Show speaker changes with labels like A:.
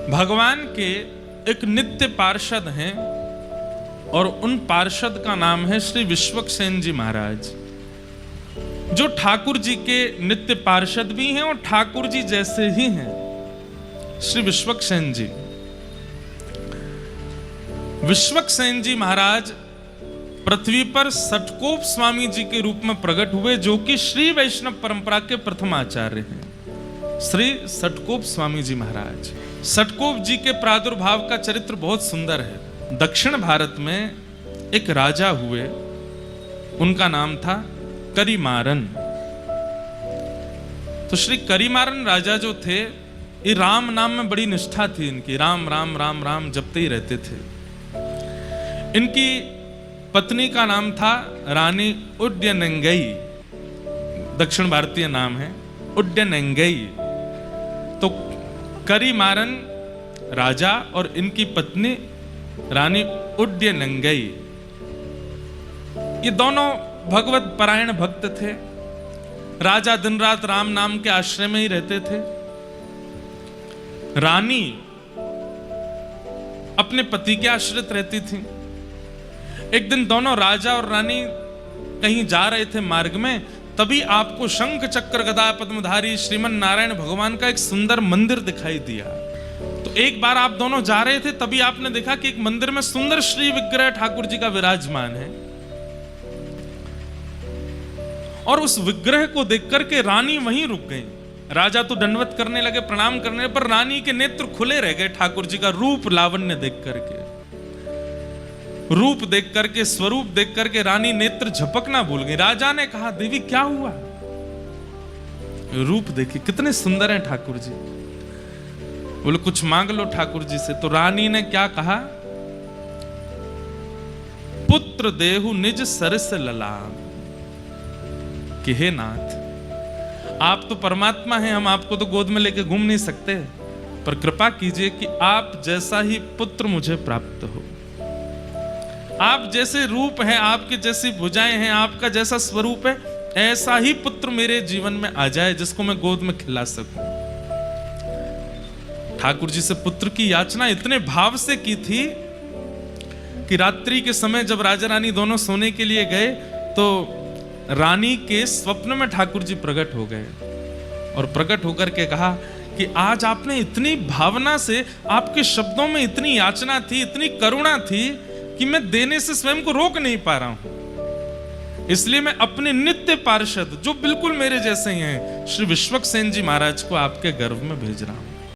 A: भगवान के एक नित्य पार्षद हैं और उन पार्षद का नाम है श्री विश्वक्सेन जी महाराज, जो ठाकुर जी के नित्य पार्षद भी हैं और ठाकुर जी जैसे ही हैं। श्री विश्वक्सेन जी, विश्वक्सेन जी महाराज पृथ्वी पर सटकोप स्वामी जी के रूप में प्रकट हुए, जो कि श्री वैष्णव परंपरा के प्रथम आचार्य हैं। श्री सटकोप स्वामी जी महाराज, सटकोप जी के प्रादुर्भाव का चरित्र बहुत सुंदर है। दक्षिण भारत में एक राजा हुए, उनका नाम था करिमारन। तो श्री करिमारन राजा जो थे, ये राम नाम में बड़ी निष्ठा थी इनकी, राम राम राम राम जपते ही रहते थे। इनकी पत्नी का नाम था रानी उड्डयनंगई, दक्षिण भारतीय नाम है उड्डयनंगई। तो करिमारन राजा और इनकी पत्नी रानी उड्डयनंगई, ये दोनों भगवत परायण भक्त थे। राजा दिन रात राम नाम के आश्रय में ही रहते थे। रानी अपने पति के आश्रित रहती थी। एक दिन दोनों राजा और रानी कहीं जा रहे थे मार्ग में, तभी आपको शंख चक्र गदा पद्मधारी श्रीमन नारायण भगवान का एक सुंदर मंदिर दिखाई दिया। तो एक बार आप दोनों जा रहे थे, तभी आपने देखा कि एक मंदिर में सुंदर श्री विग्रह ठाकुर जी का विराजमान है। और उस विग्रह को देख करके रानी वहीं रुक गई। राजा तो दंडवत करने लगे, प्रणाम करने पर रानी के नेत्र खुले रह गए ठाकुर जी का रूप लावण्य देख करके। रूप देख करके, स्वरूप देख करके रानी नेत्र झपकना भूल गई। राजा ने कहा, देवी क्या हुआ? रूप देखिए कितने सुंदर हैं ठाकुर जी। बोले कुछ मांग लो ठाकुर जी से। तो रानी ने क्या कहा? पुत्र देहु निज सरस ललाम, कि हे नाथ, आप तो परमात्मा हैं, हम आपको तो गोद में लेके घूम नहीं सकते, पर कृपा कीजिए कि आप जैसा ही पुत्र मुझे प्राप्त हो। आप जैसे रूप हैं, आपके जैसी भुजाएं हैं, आपका जैसा स्वरूप है, ऐसा ही पुत्र मेरे जीवन में आ जाए जिसको मैं गोद में खिला सकूं। ठाकुर जी से पुत्र की याचना इतने भाव से की थी कि रात्रि के समय जब राजा रानी दोनों सोने के लिए गए, तो रानी के स्वप्न में ठाकुर जी प्रकट हो गए और प्रकट होकर के कहा कि आज आपने इतनी भावना से, आपके शब्दों में इतनी याचना थी, इतनी करुणा थी कि मैं देने से स्वयं को रोक नहीं पा रहा हूं। इसलिए मैं अपने नित्य पार्षद, जो बिल्कुल मेरे जैसे ही हैं, श्री विश्वक्सेन जी महाराज को आपके गर्भ में भेज रहा हूं।